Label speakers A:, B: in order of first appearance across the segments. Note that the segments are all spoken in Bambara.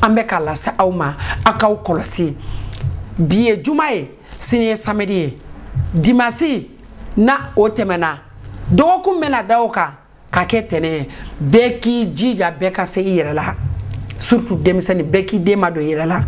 A: an bɛ ka lase aw ma a k'aw kɔlɔsi bi ye juma ye sini ye samedi ye dimanche na o tɛmɛna dɔgɔkun bɛna da o kan ka kɛ tɛnɛ ye bɛɛ k'i jija bɛɛ ka se i yɛrɛ la surtout denmisɛnnin bɛɛ k'i den ma don i yɛrɛ la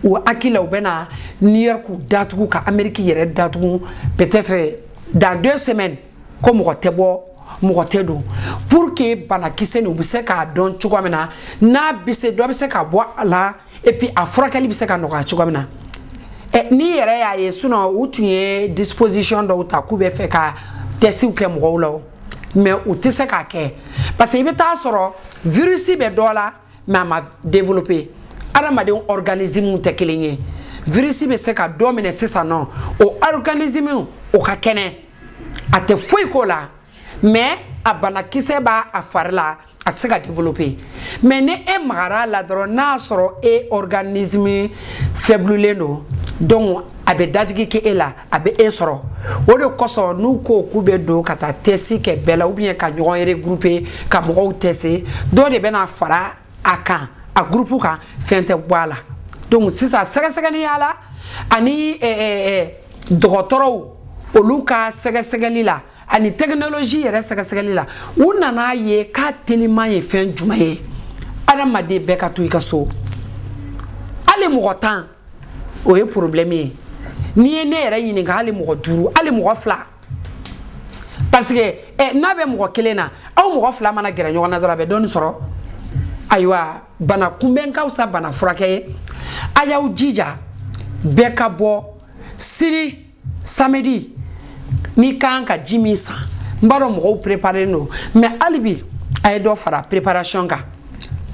A: u hakili la u bɛna New York datugu ka Amérique yɛrɛ datugu peut-être dans 2 semaines ko mɔgɔ tɛ bɔ mɔgɔ tɛ don pour que banakisɛ nin u bɛ se k'a dɔn cogo min na n'a bɛ se dɔ bɛ se ka bɔ a la et puis a furakɛli bɛ se ka nɔgɔya cogo min na n'i yɛrɛ y'a ye sinon u tun ye disposition dɔw ta k'u bɛ fɛ ka test kɛ mɔgɔw la mais u tɛ se k'a kɛ parce que i bɛ taa sɔrɔ virus bɛ dɔ la mais a ma développer adamadenw organisme tɛ kelen ye virus bɛ se ka dɔ minɛ sisan nɔ o organisme o ka kɛnɛ a tɛ foyi k'o la mais a banakisɛ b'a a fari la a tɛ se ka développer mais ni e magara la dɔrɔn n'a sɔrɔ e organisme faible don donc a bɛ dadigi kɛ e la a bɛ e sɔrɔ o de kosɔn n'u ko k'u bɛ don ka taa test kɛ bɛɛ la ou bien ka ɲɔgɔn regrouper ka mɔgɔw test dɔ de bɛna fara a kan a groupe kan fɛn tɛ bɔ a la donc sisan sɛgɛsɛgɛli y'a la ani dɔgɔtɔrɔw olu ka sɛgɛsɛgɛli la ani technologie yɛrɛ sɛgɛsɛgɛli la u nana ye k'a teliman ye fɛn jumɛn ye adamaden bɛɛ ka to i ka so hali mɔgɔ 10 o ye problème ye n'i ye ne yɛrɛ ɲininka hali mɔgɔ 5 hali mɔgɔ 2 parce que n'a bɛ mɔgɔ 1 na aw mɔgɔ 2 mana gɛrɛ ɲɔgɔn na dɔrɔn a bɛ dɔɔni sɔrɔ ayiwa bana kunbɛn ka fisa bana furakɛ ye a y'aw jija bɛɛ ka bɔ sini samedi ni kan ka ji min san n b'a dɔn mɔgɔw préparer non mais hali bi a ye dɔ fara préparation kan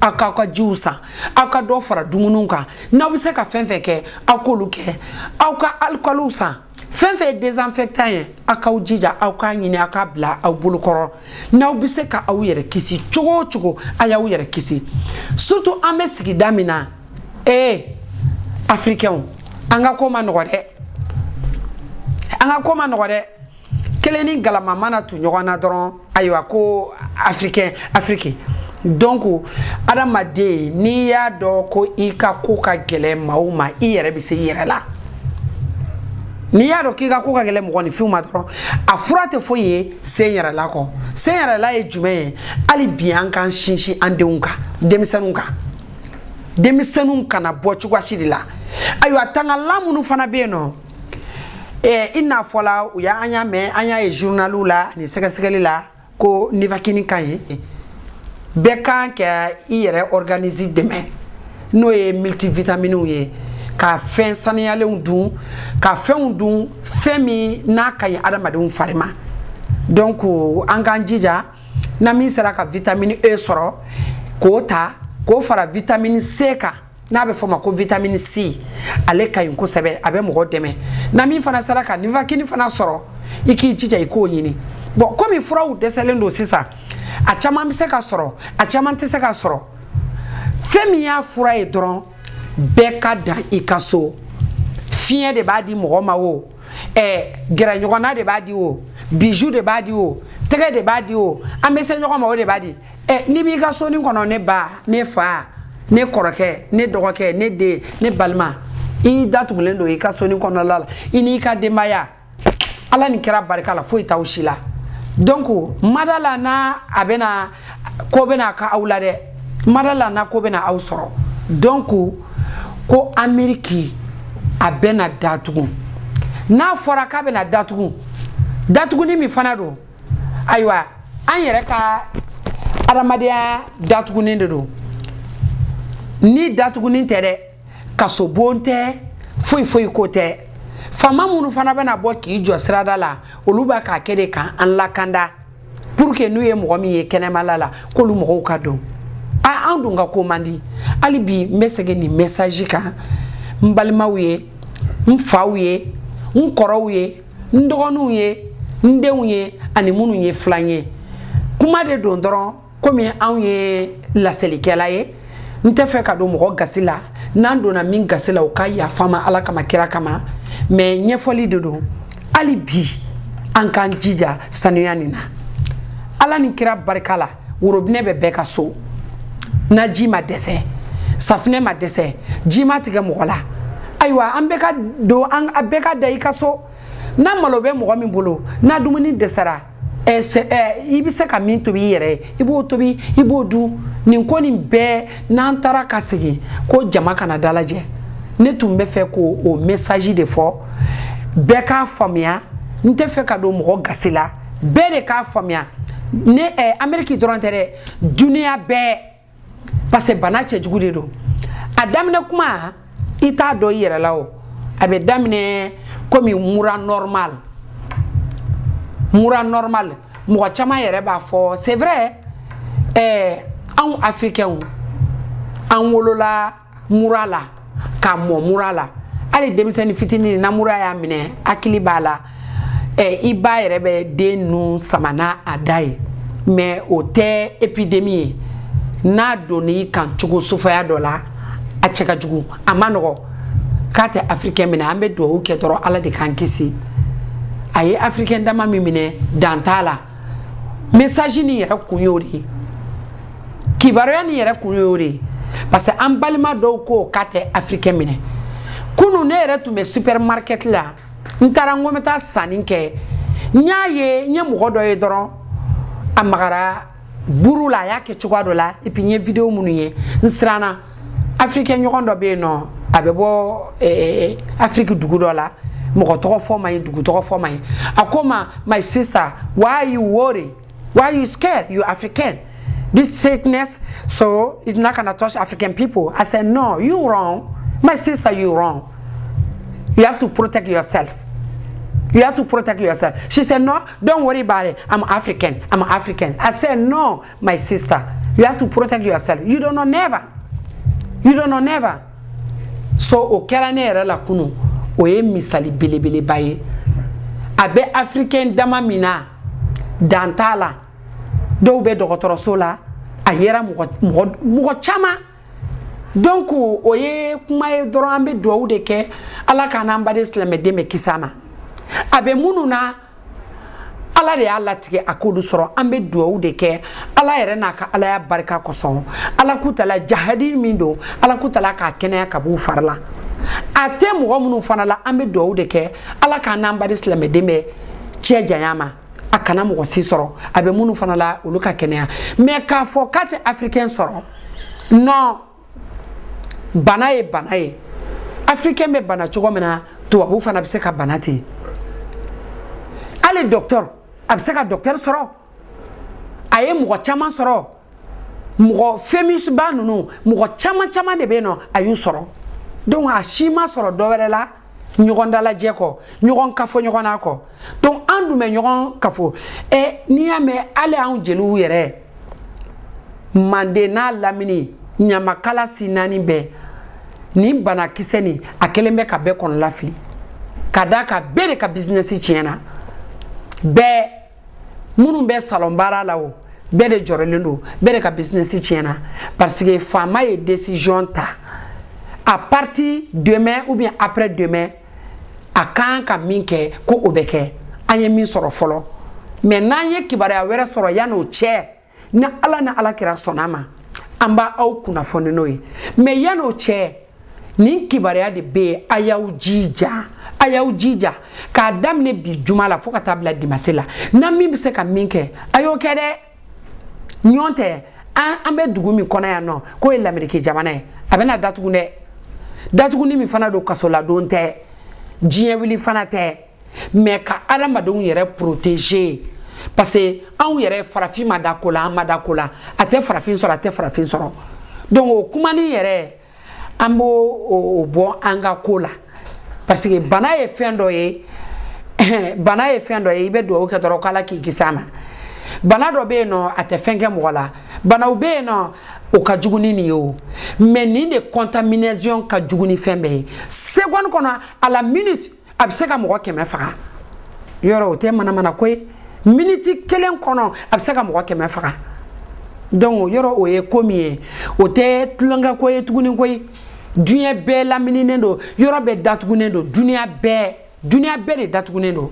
A: aw k'aw ka jiw san aw ka dɔ fara dumuniw kan n'aw bɛ se ka fɛn fɛn kɛ aw k'olu kɛ aw ka alcooliw san fɛn fɛn ye désinfectant ye aw k'aw jija aw k'a ɲini aw k'a bila aw bolokɔrɔ n'aw bɛ se ka aw yɛrɛ kisi cogo o cogo a y'aw yɛrɛ kisi surtout an bɛ sigida min na africains an ka ko ma nɔgɔ dɛ an ka ko ma nɔgɔ dɛ kelen ni galama mana tu ɲɔgɔn na dɔrɔn ayiwa ko Afrique donc adamaden n'i y'a dɔn ko i ka ko ka gɛlɛn maa o maa i yɛrɛ bɛ se i yɛrɛ la n'i y'a dɔn k'i ka ko ka gɛlɛn mɔgɔninfinw ma dɔrɔn a fura tɛ foyi ye sen yɛrɛla kɔ sen yɛrɛla ye jumɛn ye hali bi an k'an sinsin an denw kan denmisɛnninw kana bɔ cogoya si de la ayiwa tangalan minnu fana bɛ yen nɔ i n'a fɔla u y'an y'a mɛn an y'a ye journaliw la ani sɛgɛsɛgɛli la ko nivakini ka ɲi bɛɛ kan ka i yɛrɛ organiser dɛmɛ n'o ye multivitaminw ye ka fɛn saniyalenw dun ka fɛnw dun fɛn min n'a ka ɲi adamadenw fari ma donc an k'an jija na min sera ka vitamine E sɔrɔ k'o ta k'o fara vitamine C kan n'a bɛ fɔ ma ko vitamine C ale ka ɲi kosɛbɛ a bɛ mɔgɔ dɛmɛ na min fana sera ka nivakini fana sɔrɔ i k'i jija i k'o ɲini bon komi furaw dɛsɛlen don sisan a caman bɛ se ka sɔrɔ a caman tɛ se ka sɔrɔ fɛn min y'a fura ye dɔrɔn bɛɛ ka dan i ka so fiɲɛ de b'a di mɔgɔ ma o gɛrɛ ɲɔgɔnna de b'a di o bijou de b'a di o tɛgɛ de b'a di o an bɛ se ɲɔgɔn ma o de b'a di n'i b'i ka soni kɔnɔ ne ba ne fa ne kɔrɔkɛ ne dɔgɔkɛ ne den ne balima i datugulen don i ka soni kɔnɔla la i n'i ka denbaya ala ni kɛra barika la foyi t'aw si la donc mada la n'a a bɛna ko bɛna ka aw la dɛ mada la n'a ko bɛna aw sɔrɔ donc ko Amérique a bɛna datugu n'a fɔra k'a bɛna datugu datuguni min fana don ayiwa an yɛrɛ ka adamadenya datugunin de don ni datugunin tɛ dɛ kaso bon tɛ foyi ko tɛ fama minnu fana bɛna bɔ k'i jɔ sirada la olu b'a k'a kɛ de kan an lakanda pour que n'u ye mɔgɔ min ye kɛnɛmala la k'olu mɔgɔw ka dɔn an dun ka ko man di hali bi n bɛ segin nin message kan n balimaw ye n faw ye n kɔrɔw ye n dɔgɔninw ye n denw ye ani minnu ye filan ye kuma de don dɔrɔn komi anw ye laselikɛla ye n tɛ fɛ ka don mɔgɔ gasi la n'an donna min gasi la o ka yafa ma ala kama kira kama mais ɲɛfɔli de don hali bi an k'an jija sanuya nin na ala ni kira barika la worobinɛ bɛ bɛɛ ka so na ji ma dɛsɛ safinɛ ma dɛsɛ ji ma tigɛ mɔgɔ la ayiwa an bɛɛ ka don an bɛɛ ka da i ka so na malo bɛ mɔgɔ min bolo na dumuni dɛsɛra i bɛ se ka min tobi i yɛrɛ i b'o tobi i b'o dun nin ko nin bɛɛ n'an taara ka segin ko jama kana dalajɛ ne tun bɛ fɛ k'o message de fɔ bɛɛ k'a faamuya n tɛ fɛ ka don mɔgɔ gasi la bɛɛ de k'a faamuya ne Amérique dɔrɔn tɛ dɛ duniya bɛɛ parce que bana cɛjugu de don a daminɛ kuma i t'a dɔn i yɛrɛ la o a bɛ daminɛ komi mura normal mɔgɔ caman yɛrɛ b'a fɔ c'est vrai anw africains an wolola mura la ka mɔ mura la hali denmisɛnnin fitinin na mura y'a minɛ hakili b'a la i ba yɛrɛ bɛ den nu samana a da ye mais o tɛ épidémie ye n'a donn'i kan cogo sufaya dɔ la a cɛ ka jugu a ma nɔgɔ k'a tɛ africain minɛ an bɛ dugawu kɛ dɔrɔn ala de k'an kisi a ye africain dama min minɛ dan t'a la message nin yɛrɛ kun y'o de ye kibaruya nin yɛrɛ kun y'o de ye parce que an balima dɔw ko k'a tɛ africain minɛ kunu ne yɛrɛ tun bɛ supermarket la n taara n ko n bɛ taa sanni kɛ n y'a ye n ye mɔgɔ dɔ ye dɔrɔn a magara buru la a y'a kɛ cogoya dɔ la et puis n ye vidéo minnu ye n siranna africain ɲɔgɔn dɔ bɛ yen nɔ a bɛ bɔ Afrique dugu dɔ la mɔgɔ tɔgɔ fɔ ma ye dugu tɔgɔ fɔ ma ye a ko ma my sister why you worry why you scared you African this sickness so it's not gonna touch African people. I said no, you wrong my sister, you wrong, you have to protect yourself. You have to protect yourself. She said, no, don't worry about it. I'm African. I said, no, my sister. You have to protect yourself. You don't know never. So, o kɛra ne yɛrɛ la kunu, o ye misali belebeleba ye. A bɛ Africain dama min na, dan t'a la. Dɔw bɛ dɔgɔtɔrɔso la, a yera mɔgɔ caman. Donc, o ye kuma ye dɔrɔn an bɛ dugawu de kɛ ala k'an n'an baden silamɛden bɛ kisi a ma. A bɛ minnu na ala de y'a latigɛ a k'olu sɔrɔ an bɛ dugawu de kɛ ala yɛrɛ n'a ka alaya barika kosɔn ala k'u tala jahadi min don ala k'u tala k'a kɛnɛya ka b'u fari la a tɛ mɔgɔ minnu fana la an bɛ dugawu de kɛ ala k'an n'an baden silamɛden bɛ cɛ janya ma a kana mɔgɔ si sɔrɔ a bɛ minnu fana la olu ka kɛnɛya mais k'a fɔ k'a tɛ africain sɔrɔ non bana ye bana ye africain bɛ bana cogo min na tubabu fana bɛ se ka bana ten ale docteur a bɛ se ka docteur sɔrɔ a ye mɔgɔ caman sɔrɔ mɔgɔ féministe ba ninnu mɔgɔ caman de bɛ yen nɔ a y'u sɔrɔ donc a si ma sɔrɔ dɔ wɛrɛ la ɲɔgɔn dalajɛ kɔ ɲɔgɔn kafo ɲɔgɔn na kɔ donc an dun bɛ ɲɔgɔn kafo n'i y'a mɛn hali anw jeliw yɛrɛ manden n'a lamini ɲamakala si naani bɛɛ nin banakisɛ nin a kɛlen bɛ ka bɛɛ kɔnɔ lafili ka d'a kan bɛɛ de ka business tiɲɛna bɛɛ minnu bɛ salon baara la o bɛɛ de jɔrɔlen don bɛɛ de ka business tiɲɛna parce que faama ye décision ta à partir demain ou bien après demain a kan ka min kɛ ko o bɛ kɛ an ye min sɔrɔ fɔlɔ mais n'an ye kibaruya wɛrɛ sɔrɔ yan'o cɛ ni ala ni alakira sɔnna a ma an b'a aw kunnafoni n'o ye mais yan'o cɛ nin kibaruya de bɛ yen a y'aw jija k'a daminɛ bi juma la fo ka taa bila dimanche la na min bɛ se ka min kɛ a y'o kɛ dɛ ɲɔn tɛ an bɛ dugu min kɔnɔ yan nɔ k'o ye lamɛriki jamana ye a bɛna datugu dɛ datuguni min fana don kasoladon tɛ diɲɛ wuli fana tɛ mais ka adamadenw yɛrɛ protéger parce que anw yɛrɛ farafin ma da ko la an ma da ko la a tɛ farafin sɔrɔ donc o kumani yɛrɛ an b'o bɔ an ka ko la parce que bana ye fɛn dɔ ye i bɛ dugawu kɛ dɔrɔn k'ala k'i kisi a ma bana dɔ bɛ yen nɔ a tɛ fɛn kɛ mɔgɔ la banaw bɛ yen nɔ o ka jugu ni nin ye o mais nin de contamination ka jugu ni fɛn bɛɛ ye seconde kɔnɔ à la minute a bɛ se ka mɔgɔ 100 faga yɔrɔ o tɛ manamana ko ye minute kelen kɔnɔ a bɛ se ka mɔgɔ 100 faga donc yɔrɔ o ye ko min ye o tɛ tulonkɛ ko ye tuguni koyi diɲɛ bɛɛ lamininen don yɔrɔ bɛɛ datugunen don duniya bɛɛ de datugunen don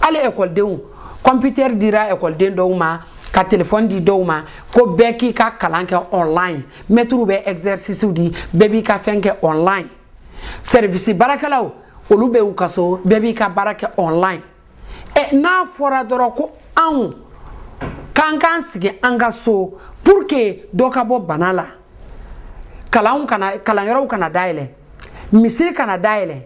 A: hali ekɔlidenw computer dira ekɔliden dɔw ma ka téléphone di dɔw ma ko bɛɛ k'i ka kalan kɛ online maître bɛ exercice di bɛɛ b'i ka fɛn kɛ online service baarakɛlaw olu bɛ u ka so bɛɛ b'i ka baara kɛ online n'a fɔra dɔrɔn ko anw k'an k'an sigi an ka so pour que dɔ ka bɔ bana la kalanyɔrɔw kana dayɛlɛ misiri kana dayɛlɛ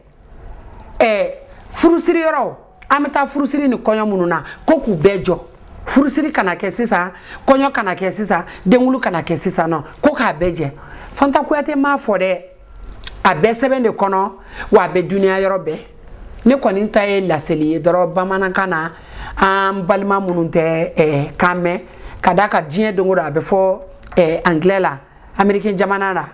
A: furusiri yɔrɔ an bɛ taa furusiri ni kɔɲɔ minnu na ko k'u bɛɛ jɔ furusiri kana kɛ sisan kɔɲɔ kana kɛ sisan denwulu kana kɛ sisan nɔ ko k'a bɛɛ jɛ Fanta Kuyate m'a fɔ dɛ a bɛɛ sɛbɛn de kɔnɔ wa a bɛ duniya yɔrɔ bɛɛ ne kɔni ta ye laseli ye dɔrɔn bamanankan na an balima minnu tɛ kan mɛn ka d'a kan diɲɛ don o don a bɛ fɔ anglais la Amérique jamana na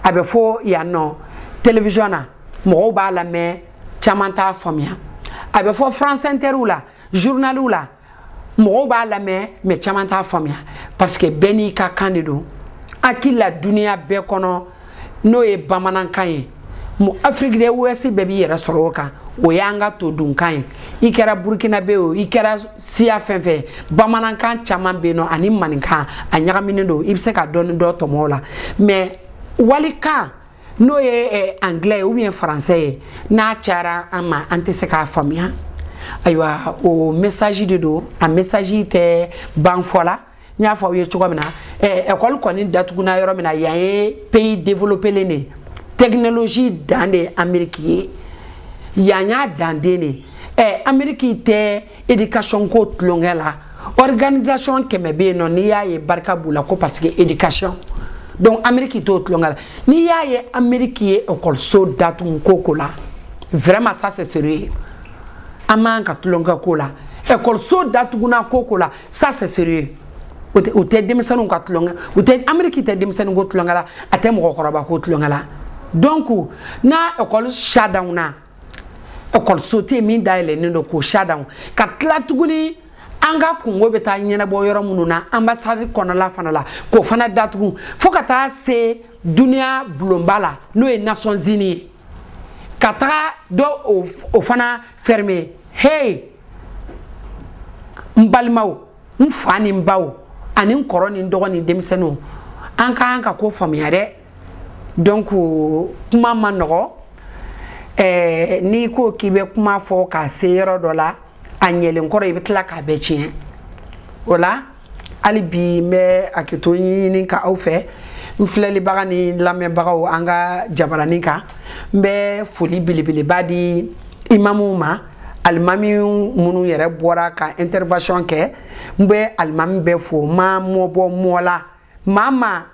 A: a bɛ fɔ yan nɔ télévision na mɔgɔw b'a lamɛn caman t'a faamuya a bɛ fɔ France Inter la journaliw la mɔgɔw b'a lamɛn mais caman t'a faamuya parce que bɛɛ n'i ka kan de don hakili la duniya bɛɛ kɔnɔ n'o ye bamanankan ye Afrique de l'Ouest bɛɛ b'i yɛrɛ sɔrɔ o kan o y'an ka to dunkan ye i kɛra Burkinabe o i kɛra siya fɛn fɛn bamanankan caman bɛ yen nɔ ani maninkan a ɲagaminen don i bɛ se ka dɔɔni dɔ tɔmɔ o la mais walikan n'o ye anglais ou bien français ye n'a cayara an ma an tɛ se k'a faamuya ayiwa o message de don a message tɛ ban fɔ la n y'a fɔ aw ye cogo min na école kɔni datuguna yɔrɔ min na yan ye pays développé len de technologie dan de Amérique ye yan y'a dan den de Amérique tɛ éducation ko tulonkɛ la organisation kɛmɛ bɛ yen nɔ n'i y'a ye barika b'u la ko parce que éducation donc Amérique t'o tulonkɛ la n'i y'a ye Amérique ye école datugu ko la vraiment ça c'est sérieux an man ka tulonkɛ ko la école datuguna ko la ça c'est sérieux o tɛ denmisɛnninw ka tulonkɛ o tɛ Amérique tɛ denmisɛnnin ko tulonkɛ la a tɛ mɔgɔkɔrɔba ko tulonkɛ la donc n'a école shut down na école tɛ min dayɛlɛnnen don k'o shut down ka tila tuguni an ka kungo bɛ taa ɲɛnabɔ yɔrɔ minnu na ambassade kɔnɔla fana la k'o fana datugu fo ka taa se duniya bulonba la n'o ye Nations Unies ye ka taga dɔ o fana fermer hey n balimaw n fa ni n baw ani n kɔrɔ ni n dɔgɔ ni denmisɛnninw an k'an ka ko faamuya dɛ donc kuma ma nɔgɔ n'i ko k'i bɛ kuma fɔ k'a se yɔrɔ dɔ la a ɲɛlen kɔrɔ i bɛ tila k'a bɛɛ tiɲɛ o la hali bi n bɛ hakɛto ɲini ka aw fɛ n filɛlibaga ni lamɛnbagaw an ka jabaranin kan n bɛ foli belebeleba di imamuw ma alimami minnu yɛrɛ bɔra ka intervention kɛ n bɛ alimami bɛɛ fo ma mɔbɔ mɔ la maa ma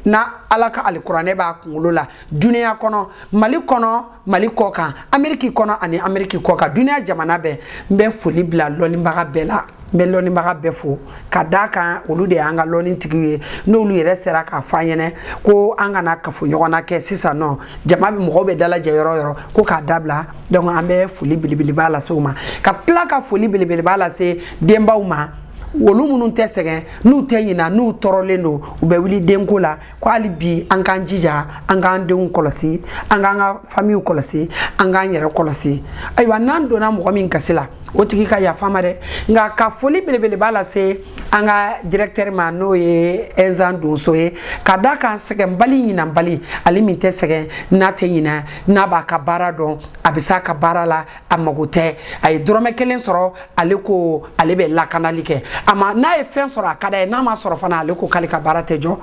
A: na ala ka alikuranɛ b'a kunkolo la duniya kɔnɔ Mali kɔnɔ Mali kɔ kan Amérique kɔnɔ ani Amérique kɔ kan duniya jamana bɛɛ n bɛ foli bila lɔnnibaga bɛɛ la n bɛ lɔnnibaga bɛɛ fo ka d'a kan olu de y'an ka lɔnnitigiw ye n'olu yɛrɛ sera k'a fɔ an ɲɛna ko an kana kafoɲɔgɔnna kɛ sisan nɔ jama bɛ mɔgɔw bɛ dalajɛ yɔrɔ o yɔrɔ ko k'a dabila donc an bɛ foli belebeleba lase u ma ka tila ka foli belebeleba lase denbaw ma olu minnu tɛ sɛgɛn n'u tɛ ɲina n'u tɔɔrɔlen don u bɛ wuli denko la ko hali bi an k'an jija an k'an denw kɔlɔsi an k'an ka famille kɔlɔsi an k'an yɛrɛ kɔlɔsi ayiwa n'an donna mɔgɔ min gasi la o tigi ka yafa ma dɛ nka ka foli belebeleba lase an ka directeur ma n'o ye Ɛnzan Donso ye ka d'a kan sɛgɛnbali ɲinanbali ale min tɛ sɛgɛn n'a tɛ ɲina n'a b'a ka baara dɔn a bɛ s'a ka baara la a mago tɛ a ye dɔrɔmɛ kelen sɔrɔ ale ko ale bɛ lakanali kɛ ama n'a ye fɛn sɔrɔ a ka d'a ye n'a ma sɔrɔ fana ale ko k'ale ka baara tɛ jɔ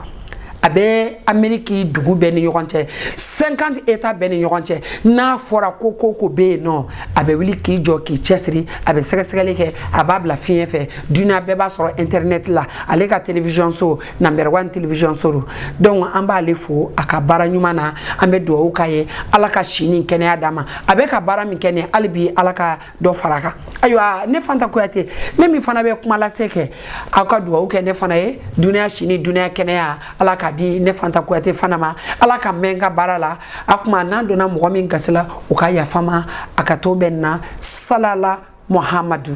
A: a bɛ Amérique dugu bɛɛ ni ɲɔgɔn cɛ 50 États bɛɛ ni ɲɔgɔn cɛ n'a fɔra ko bɛ yen nɔ a bɛ wuli k'i jɔ k'i cɛsiri a bɛ sɛgɛsɛgɛli kɛ a b'a bila fiɲɛ fɛ duniya bɛɛ b'a sɔrɔ internet la ale ka télévision so number 1 télévision so donc an b'ale fo a ka baara ɲuman na an bɛ dugawu k'a ye ala ka si ni kɛnɛya d'a ma a bɛ ka baara min kɛ nin hali bi ala ka dɔ fara a kan ayiwa ne Fanta Kuyate ne min fana bɛ kuma lase kɛ aw ka dugawu kɛ ne fana ye duniya si ni duniya kɛnɛya ala ka di ne Fanta Kuyate fana ma ala ka mɛn ka baara la a kuma n'an donna mɔgɔ min gasi la o ka yafa ma a ka to bɛ na salala Muhamadu